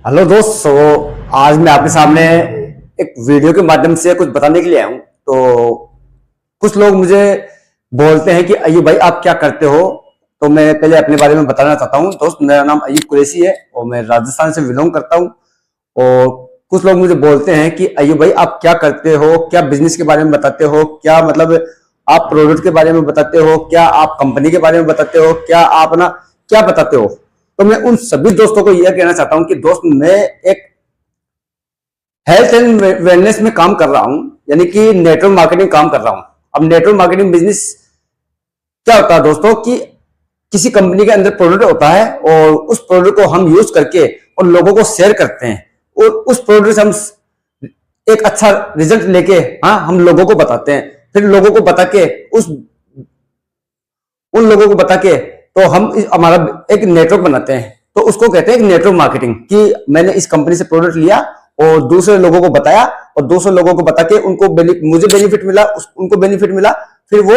Hello दोस्त। आज मैं आपके सामने एक वीडियो के माध्यम से कुछ बताने के लिए आया हूँ। तो कुछ लोग मुझे बोलते हैं कि अय्यूब भाई आप क्या करते हो। तो मैं पहले अपने बारे में बताना चाहता हूँ। दोस्त, मेरा नाम अय्यूब कुरैशी है और मैं राजस्थान से बिलोंग करता हूँ। और कुछ लोग मुझे बोलते हैं कि अय्यूब भाई आप क्या करते हो, क्या बिजनेस के बारे में बताते हो, क्या मतलब आप प्रोडक्ट के बारे में बताते हो, क्या आप कंपनी के बारे में बताते हो, क्या आप ना क्या बताते हो। तो मैं उन सभी दोस्तों को यह कहना चाहता हूं कि दोस्त, मैं एक हेल्थ एंड वेलनेस में काम कर रहा हूं, यानी कि नेटवर्क मार्केटिंग काम कर रहा हूं। अब नेटवर्क मार्केटिंग बिजनेस क्या होता है दोस्तों कि किसी कंपनी के अंदर प्रोडक्ट होता है और उस प्रोडक्ट को हम यूज करके और लोगों को शेयर करते हैं और उस प्रोडक्ट से हम एक अच्छा रिजल्ट लेके हम लोगों को बताते हैं। फिर लोगों को बता के उन लोगों को बता के तो हम हमारा एक नेटवर्क बनाते हैं। तो उसको कहते हैं नेटवर्क मार्केटिंग, कि मैंने इस कंपनी से प्रोडक्ट लिया और दूसरे लोगों को बताया और दूसरे लोगों को बता के उनको मुझे बेनिफिट मिला, उनको बेनिफिट मिला, फिर वो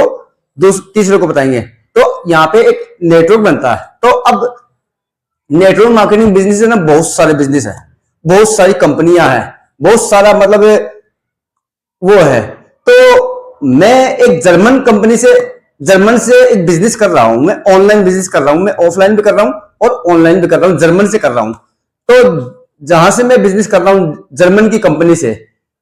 तीसरे को बताएंगे। तो यहाँ पे एक नेटवर्क बनता है। तो अब नेटवर्क मार्केटिंग बिजनेस है ना, बहुत सारे बिजनेस है, बहुत सारी कंपनियां हैं, बहुत सारा मतलब वो है। तो मैं एक जर्मन से एक बिजनेस कर रहा हूं। मैं ऑनलाइन बिजनेस कर रहा हूं, मैं ऑफलाइन भी कर रहा हूं और ऑनलाइन भी कर रहा हूं, जर्मन से कर रहा हूं। तो जहां से मैं बिजनेस कर रहा हूं जर्मन की कंपनी से,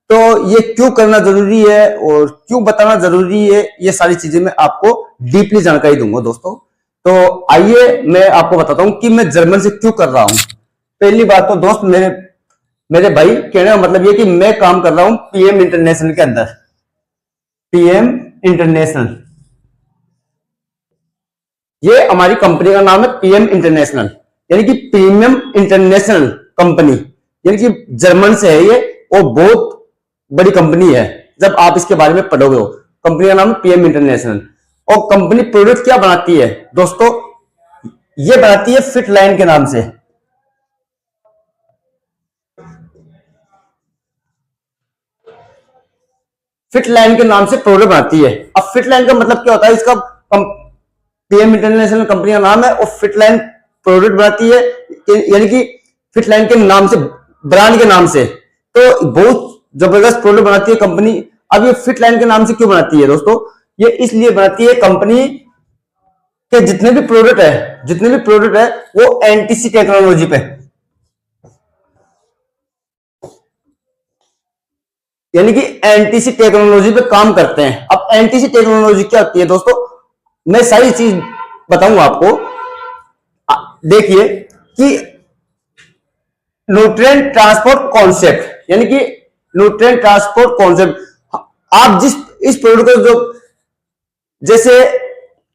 तो ये क्यों करना जरूरी है और क्यों बताना जरूरी है, ये सारी चीजें मैं आपको डीपली जानकारी दूंगा दोस्तों। तो आइए मैं आपको बताता हूं कि मैं जर्मन से क्यों कर रहा हूं। पहली बात तो दोस्त, मेरे मेरे भाई कहने का मतलब ये कि मैं काम कर रहा हूं पीएम इंटरनेशनल के अंदर। पीएम इंटरनेशनल, ये हमारी कंपनी का नाम है पीएम इंटरनेशनल, यानी कि प्रीमियम इंटरनेशनल कंपनी, यानी कि जर्मन से है ये और बहुत बड़ी कंपनी है। जब आप इसके बारे में पढ़ोगे हो, कंपनी का नाम है पीएम इंटरनेशनल। और कंपनी प्रोडक्ट क्या बनाती है दोस्तों, ये बनाती है फिट लाइन के नाम से। फिट लाइन के नाम से प्रोडक्ट बनाती है। अब फिट लाइन का मतलब क्या होता है, इसका पीएम इंटरनेशनल कंपनी का नाम है और फिट लाइन प्रोडक्ट बनाती है, यानी कि फिट लाइन के नाम से, ब्रांड के नाम से। तो बहुत जबरदस्त प्रोडक्ट बनाती है कंपनी। अब ये फिट लाइन के नाम से क्यों बनाती है दोस्तों, ये इसलिए बनाती है कंपनी के जितने भी प्रोडक्ट है वो एनटीसी टेक्नोलॉजी पे, यानी कि एनटीसी टेक्नोलॉजी पे काम करते हैं। अब एनटीसी टेक्नोलॉजी क्या होती है दोस्तों, मैं सारी चीज बताऊंगा आपको। देखिए कि न्यूट्रिएंट ट्रांसपोर्ट कॉन्सेप्ट, यानी कि न्यूट्रिएंट ट्रांसपोर्ट कॉन्सेप्ट, आप जिस इस प्रोडक्ट को जो, जैसे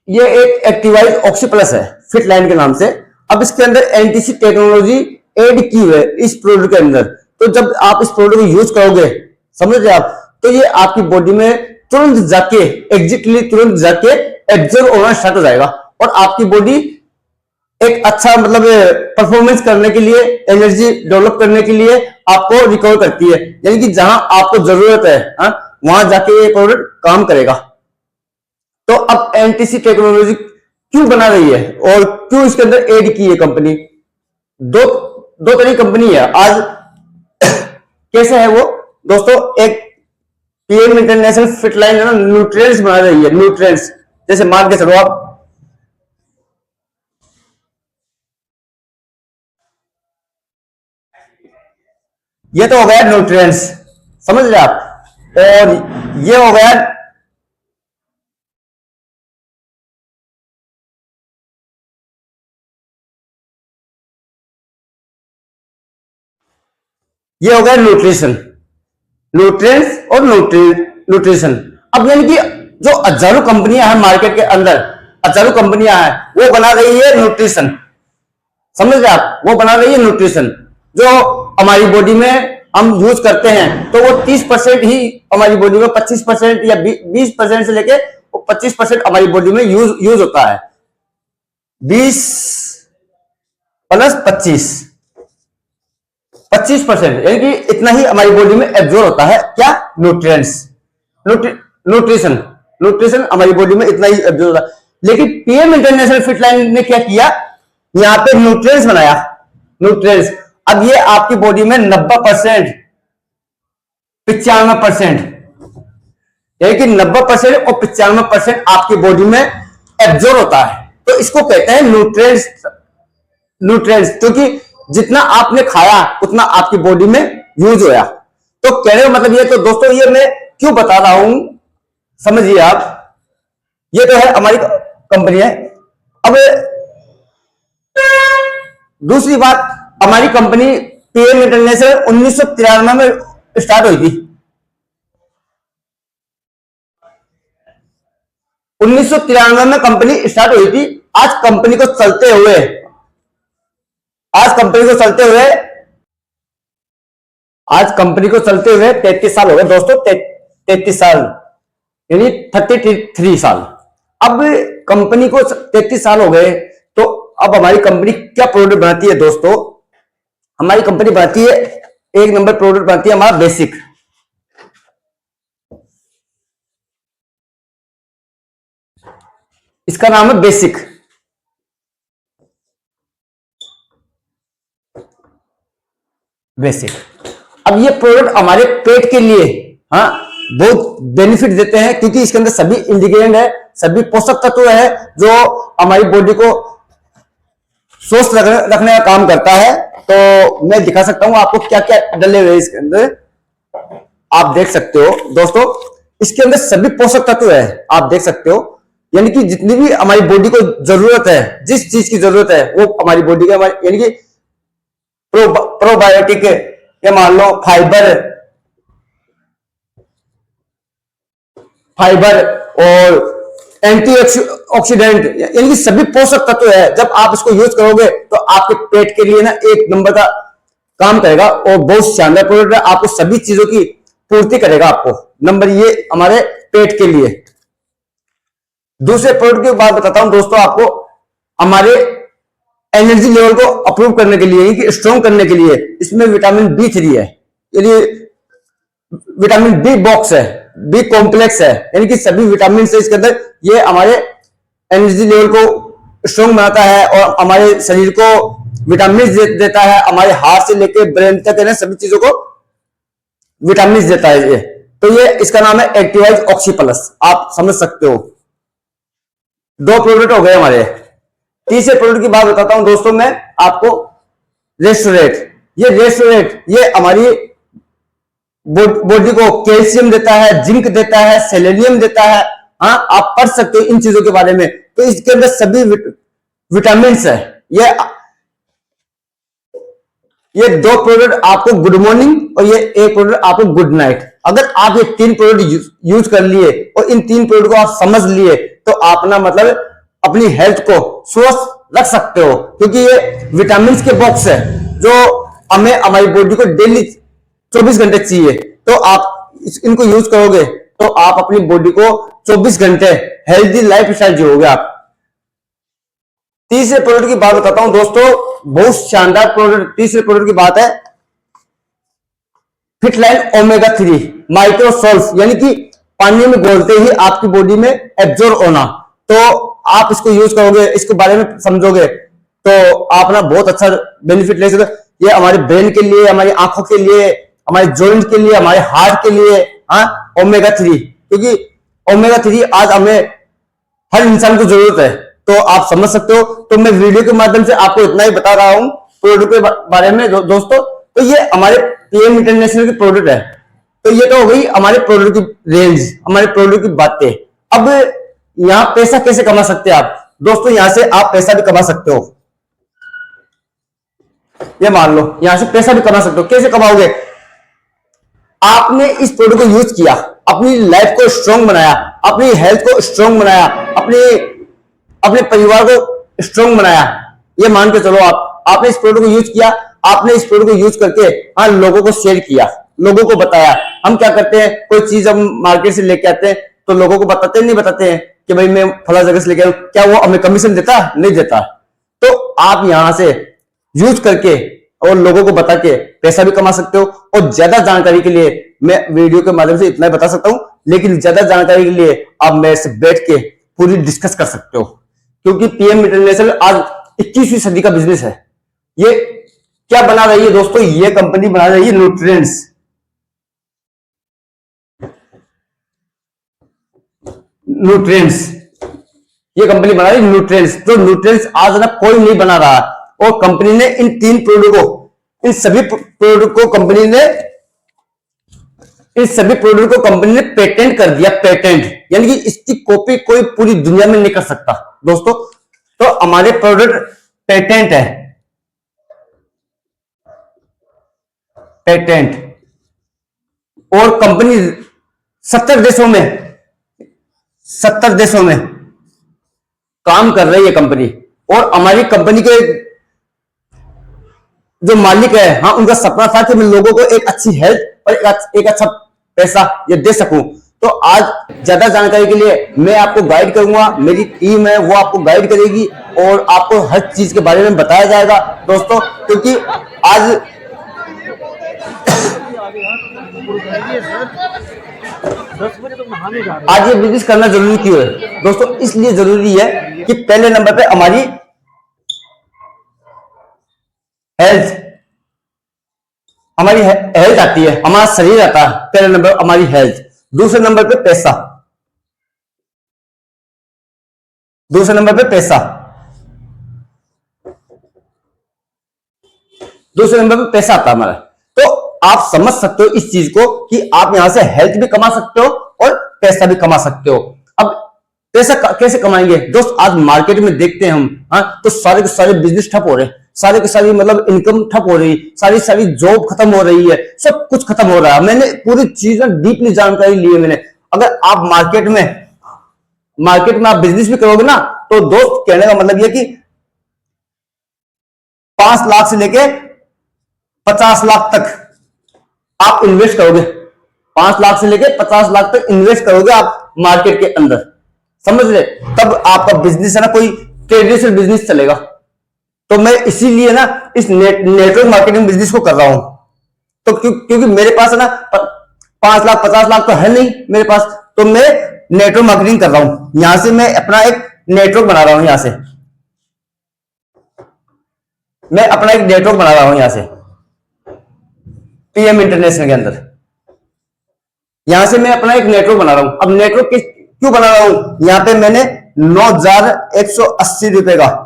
ये एक एक्टिवाइज ऑक्सी प्लस है फिट लाइन के नाम से। अब इसके अंदर एनटीसी टेक्नोलॉजी ऐड की हुई है इस प्रोडक्ट के अंदर। तो जब आप इस प्रोडक्ट को यूज करोगे, समझ रहे आप, तो ये आपकी बॉडी में तुरंत जाके तुरंत जाके एब्जॉर्ब होना स्टार्ट हो जाएगा और आपकी बॉडी एक अच्छा मतलब परफॉर्मेंस करने के लिए, एनर्जी डेवलप करने के लिए आपको रिकवर करती है। यानी कि जहां आपको जरूरत है वहां जाके ये प्रोडक्ट काम करेगा। तो अब एनटीसी टेक्नोलॉजी क्यों बना रही है और क्यों इसके अंदर ऐड की है कंपनी, दो दो तरह की कंपनी है आज। कैसे है वो दोस्तों, एक पीएम इंटरनेशनल फिट लाइन है ना, न्यूट्रिएंट्स बना रही है, न्यूट्रिएंट्स। जैसे मान के चलो आप, ये तो हो गया न्यूट्रिएंट्स, समझ रहे आप, और ये हो गया, ये हो गया न्यूट्रिशन, न्यूट्रिएंट्स और न्यूट्रिशन। अब यानी कि जो हजारों कंपनियां हैं मार्केट के अंदर, हजारों कंपनियां हैं, वो बना रही है न्यूट्रिशन, समझ रहे आप, वो बना रही है न्यूट्रिशन। जो हमारी बॉडी में हम यूज करते हैं तो वो 30% ही हमारी बॉडी में, 25% या 20% से लेके 25% हमारी बॉडी में यूज होता है। 20 प्लस 25% यानी कि इतना ही हमारी बॉडी में एब्जॉर्ब होता है। क्या, न्यूट्रिएंट्स, न्यूट्रिशन न्यूट्रिशन हमारी बॉडी में इतना ही एब्जॉर्ब होता है। लेकिन पीएम इंटरनेशनल फिट लाइन ने क्या किया, यहां पे न्यूट्रिएंट्स बनाया, न्यूट्रिएंट्स। अब ये आपकी बॉडी में 90%, 95%, यानी कि 90% और 95% आपकी बॉडी में एब्जॉर्ब होता है। तो इसको कहते हैं न्यूट्रिएंट्स। न्यूट्रिएंट्स क्योंकि जितना आपने खाया उतना आपकी बॉडी में यूज होया। तो कहने का मतलब ये, तो दोस्तों ये मैं क्यों बता रहा हूं समझिए आप। ये तो है हमारी कंपनी है। अब दूसरी बात, हमारी कंपनी पीएम इंटरनेशनल 1993 में स्टार्ट हुई थी। 1993 में कंपनी स्टार्ट हुई थी। आज कंपनी को चलते हुए, आज कंपनी को चलते हुए आज कंपनी को चलते हुए 33 साल हो गए दोस्तों। 33 साल यानी 33 साल। अब कंपनी को 33 साल हो गए, तो अब हमारी कंपनी क्या प्रोडक्ट बनाती है दोस्तों? हमारी कंपनी बनाती है, एक नंबर प्रोडक्ट बनाती है हमारा बेसिक। इसका नाम है बेसिक। बेसिक। अब ये प्रोडक्ट हमारे पेट के लिए हाँ बहुत बेनिफिट देते हैं, क्योंकि इसके अंदर सभी इंग्रेडिएंट है, सभी पोषक तत्व है जो हमारी बॉडी को स्वस्थ रखने का काम करता है। तो मैं दिखा सकता हूं आपको क्या क्या डले हुए इसके अंदर। आप देख सकते हो दोस्तों, इसके अंदर सभी पोषक तत्व है, आप देख सकते हो। यानी कि जितनी भी हमारी बॉडी को जरूरत है, जिस चीज की जरूरत है वो हमारी बॉडी के, यानी कि प्रोबायोटिक, या मान लो फाइबर और एंटीऑक्सीडेंट, यानी कि सभी पोषक तत्व है। जब आप इसको यूज करोगे तो आपके पेट के लिए ना एक नंबर का काम करेगा, और बहुत शानदार प्रोडक्ट है, आपको सभी चीजों की पूर्ति करेगा आपको। नंबर ये हमारे पेट के लिए। दूसरे प्रोडक्ट की बात बताता हूं दोस्तों आपको। हमारे एनर्जी लेवल को अप्रूव करने के लिए, यानी कि स्ट्रॉन्ग करने के लिए, इसमें विटामिन B3 है, यानी विटामिन बी बॉक्स है, बी कॉम्प्लेक्स है, यानी कि सभी विटामिन से इसके अंदर। ये हमारे एनर्जी लेवल को स्ट्रॉन्ग बनाता है और हमारे शरीर को विटामिन देता है। हमारे हार्ट से लेकर ब्रेन तक है सभी चीजों को विटामिन देता है ये। तो ये इसका नाम है एक्टिवाइज ऑक्सी प्लस, आप समझ सकते हो। दो प्रोडक्ट हो गए हमारे। तीसरे प्रोडक्ट की बात बताता हूं दोस्तों मैं आपको, रेस्टोरेट। ये रेस्टोरेट ये हमारी बॉडी को कैल्शियम देता है, जिंक देता है, सेलेनियम देता है। हाँ, आप पढ़ सकते हो इन चीजों के बारे में। तो इसके अंदर सभी विटामिन है। ये दो प्रोडक्ट आपको गुड मॉर्निंग और ये एक प्रोडक्ट आपको गुड नाइट। अगर आप ये तीन प्रोडक्ट यूज कर लिए और इन तीन प्रोडक्ट को आप समझ लिए, तो आप ना मतलब अपनी हेल्थ को स्वस्थ रख सकते हो, क्योंकि ये विटामिन के बॉक्स है जो हमें हमारी बॉडी को डेली 24 घंटे चाहिए। तो आप इनको यूज करोगे तो आप अपनी बॉडी को 24 घंटे हेल्दी लाइफ स्टाइल जियोगे आप। तीसरे प्रोडक्ट की बात बताता हूं दोस्तों, बहुत शानदार प्रोडक्ट। तीसरे प्रोडक्ट की बात है फिटलाइन ओमेगा 3 माइक्रोसोल्फ, यानी कि पानी में घोलते ही आपकी बॉडी में एब्जॉर्ब होना। तो आप इसको यूज करोगे, इसके बारे में समझोगे, तो आप ना बहुत अच्छा बेनिफिट ले सकते। ये हमारे ब्रेन के लिए, हमारी आंखों के लिए, हमारे जॉइंट के लिए, हमारे हार्ट के लिए। हाँ, ओमेगा 3, क्योंकि ओमेगा 3 आज हमें हर इंसान को जरूरत है। तो आप समझ सकते हो। तो मैं वीडियो के माध्यम से आपको इतना ही बता रहा हूं प्रोडक्ट के बारे में दोस्तों। तो ये हमारे पीएम इंटरनेशनल की प्रोडक्ट है। तो ये तो हो गई हमारे प्रोडक्ट की रेंज, हमारे प्रोडक्ट की बातें। अब यहां पैसा कैसे कमा सकते हैं आप दोस्तों? यहां से आप पैसा भी कमा सकते हो। ये मान लो यहां से पैसा भी कमा सकते हो। कैसे कमाओगे? आपने इस प्रोडक्ट को यूज किया, अपनी लाइफ को स्ट्रांग बनाया, अपनी हेल्थ को स्ट्रांग बनाया, अपने परिवार को स्ट्रांग बनाया। ये मान के चलो आपने इस प्रोडक्ट को यूज किया, आपने इस प्रोडक्ट को यूज करके हाँ लोगों को शेयर किया, लोगों को बताया। हम क्या करते हैं, कोई चीज हम मार्केट से लेके आते हैं तो लोगों को बताते नहीं बताते हैं कि भाई मैं फला जगह से लेके आऊं, क्या वो हमें कमीशन देता? नहीं देता। तो आप यहां से यूज करके और लोगों को बता के पैसा भी कमा सकते हो। और ज्यादा जानकारी के लिए मैं वीडियो के माध्यम से इतना ही बता सकता हूं, लेकिन ज्यादा जानकारी के लिए आप मेरे से बैठ के पूरी डिस्कस कर सकते हो, क्योंकि पीएम इंटरनेशनल आज 21वीं सदी का बिजनेस है। ये क्या बना रही है दोस्तों, ये कंपनी बना रही है न्यूट्रिएंट्स। न्यूट्रिएंट्स ये कंपनी बना रही है न्यूट्रिएंट्स। तो न्यूट्रिएंट्स आज ना कोई नहीं बना रहा, और कंपनी ने इन तीन प्रोडक्ट को, इन सभी प्रोडक्ट को कंपनी ने पेटेंट कर दिया, पेटेंट, यानी कि इसकी कॉपी कोई पूरी दुनिया में नहीं कर सकता दोस्तों। तो हमारे प्रोडक्ट पेटेंट है, पेटेंट, और कंपनी 70 देशों में, 70 देशों में काम कर रही है कंपनी। और हमारी कंपनी के जो मालिक है, हाँ, उनका सपना था कि मैं लोगों को एक अच्छी हेल्थ और एक अच्छा पैसा ये दे सकूं। तो आज ज्यादा जानकारी के लिए मैं आपको गाइड करूंगा, मेरी टीम है वो आपको गाइड करेगी, और आपको हर चीज के बारे में बताया जाएगा दोस्तों। क्योंकि आज आज ये बिजनेस करना जरूरी क्यों है दोस्तों, इसलिए जरूरी है कि पहले नंबर पे हमारी हेल्थ, हमारी हेल्थ आती है, हमारा शरीर आता है, पहले नंबर हमारी हेल्थ। दूसरे नंबर पे पैसा, दूसरे नंबर पे पैसा, दूसरे नंबर पे पैसा आता है हमारा। तो आप समझ सकते हो इस चीज को कि आप यहां से हेल्थ भी कमा सकते हो और पैसा भी कमा सकते हो। अब पैसा कैसे कमाएंगे दोस्त, आज मार्केट में देखते हैं हम, हाँ, तो सारे के सारे बिजनेस ठप हो रहे हैं, सारे के सारी मतलब इनकम ठप हो रही, सारी सारी जॉब खत्म हो रही है, सब कुछ खत्म हो रहा है। मैंने पूरी चीज डीपली जानकारी ली है मैंने। अगर आप मार्केट में आप बिजनेस भी करोगे ना, तो दोस्त कहने का मतलब यह कि 5 लाख से लेके 50 लाख तक आप इन्वेस्ट करोगे, 5 लाख से लेके 50 लाख तक इन्वेस्ट करोगे आप मार्केट के अंदर, समझ रहे, तब आपका बिजनेस है ना कोई ट्रेडिशनल बिजनेस चलेगा। तो मैं इसीलिए ना इस नेटवर्क मार्केटिंग बिजनेस को कर रहा हूं। तो क्योंकि मेरे पास है ना 5 लाख 50 लाख तो है नहीं मेरे पास, तो मैं नेटवर्क मार्केटिंग कर रहा हूं। यहां से मैं अपना एक नेटवर्क बना रहा हूं, यहां से मैं अपना एक नेटवर्क बना रहा हूं, यहां से पीएम इंटरनेशनल के अंदर, यहां से मैं अपना एक नेटवर्क बना रहा हूं। अब नेटवर्क क्यों बना रहा हूं, यहां पे मैंने 9,180 रुपए का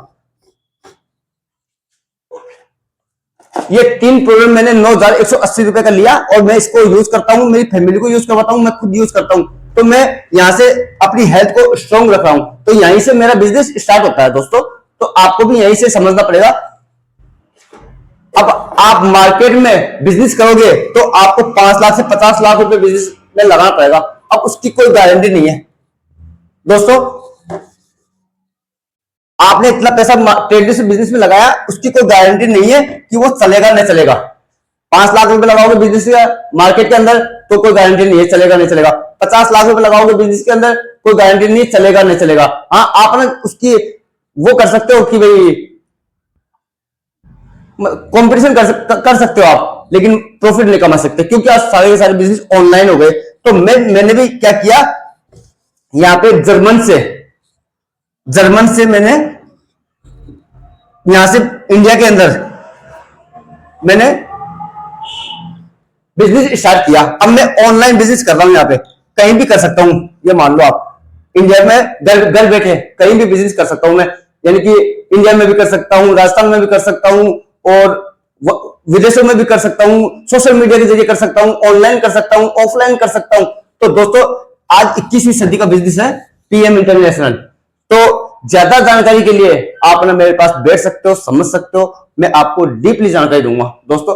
ये 3 प्रोडक्ट मैंने 9,180 रुपए का लिया, और मैं इसको यूज करता हूं, मेरी फैमिली को यूज करवाता हूं, मैं खुद यूज करता हूं। तो मैं यहां से अपनी हेल्थ को स्ट्रांग रख रहा हूं, तो यहीं से मेरा बिजनेस स्टार्ट होता है दोस्तों। तो आपको भी यहीं से समझना पड़ेगा। अब आप मार्केट में बिजनेस करोगे तो आपको 5 लाख से 50 लाख रुपए बिजनेस में लगाना पड़ेगा। अब उसकी कोई गारंटी नहीं है दोस्तों, आपने इतना पैसा ट्रेडिशनल बिजनेस में लगाया, उसकी कोई गारंटी नहीं है कि वो चलेगा नहीं चलेगा। 5 लाख रुपए लगाओगे बिजनेस मार्केट के अंदर तो कोई गारंटी नहीं है चलेगा नहीं चलेगा। 50 लाख रुपए लगाओगे बिजनेस के अंदर, कोई गारंटी नहीं चलेगा नहीं चलेगा। हाँ, आप ना उसकी वो कर सकते हो कि भाई कंपटीशन कर सकते हो आप, लेकिन प्रॉफिट नहीं कमा सकते, क्योंकि आज सारे के सारे बिजनेस ऑनलाइन हो गए। तो मैंने भी क्या किया, यहां पे जर्मन से मैंने यहां से इंडिया के अंदर मैंने बिजनेस स्टार्ट किया। अब मैं ऑनलाइन बिजनेस कर रहा हूं, यहां पे कहीं भी कर सकता हूं। ये मान लो आप इंडिया में घर बैठे कहीं भी बिजनेस कर सकता हूं मैं, यानी कि इंडिया में भी कर सकता हूं, राजस्थान में भी कर सकता हूं, और विदेशों में भी कर सकता हूं, सोशल मीडिया के जरिए कर सकता हूं, ऑनलाइन कर सकता हूं, ऑफलाइन कर सकता हूं। तो दोस्तों आज 21वीं सदी का बिजनेस है पीएम इंटरनेशनल। तो ज्यादा जानकारी के लिए आप ना मेरे पास बैठ सकते हो, समझ सकते हो, मैं आपको डीपली जानकारी दूंगा दोस्तों।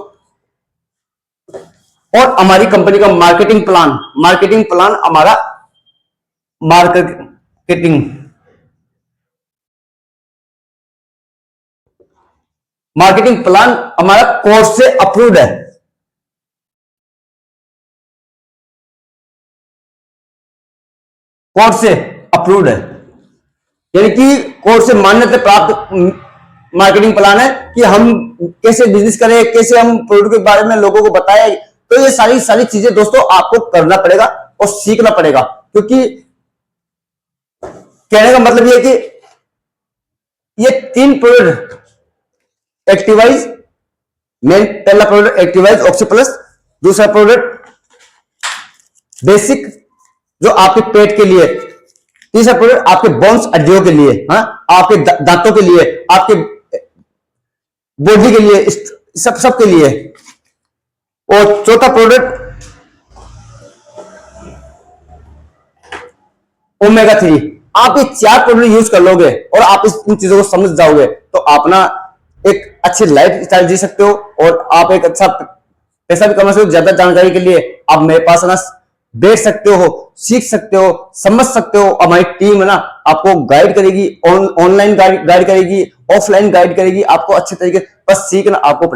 और हमारी कंपनी का मार्केटिंग प्लान हमारा मार्केटिंग प्लान हमारा कोर्स से अप्रूव्ड है, कोर्ट से अप्रूव्ड है, यानी कि कोर्ट से मान्यता प्राप्त मार्केटिंग प्लान है कि हम कैसे बिजनेस करें, कैसे हम प्रोडक्ट के बारे में लोगों को बताएं। तो ये सारी सारी चीजें दोस्तों आपको करना पड़ेगा और सीखना पड़ेगा, क्योंकि कहने का मतलब ये है कि ये 3 प्रोडक्ट एक्टिवाइज, मेन पहला प्रोडक्ट एक्टिवाइज ऑक्सी प्लस, दूसरा प्रोडक्ट बेसिक जो आपके पेट के लिए, तीसरा प्रोडक्ट आपके बोन्स हड्डियों के लिए, हाँ, आपके दांतों के लिए, आपके बॉडी के लिए, सब के लिए। और चौथा प्रोडक्ट ओमेगा 3। आप ये 4 प्रोडक्ट यूज कर लोगे और आप इन चीजों को समझ जाओगे तो आप ना एक अच्छी लाइफ स्टाइल जी सकते हो और आप एक अच्छा पैसा भी कमा सकते हो। ज्यादा जानकारी के लिए आप मेरे पास ना बैठ सकते हो, सीख सकते हो, समझ सकते हो। हमारी टीम है ना आपको गाइड करेगी, ऑनलाइन गाइड करेगी, ऑफलाइन गाइड करेगी, आपको अच्छे तरीके, बस सीखना आपको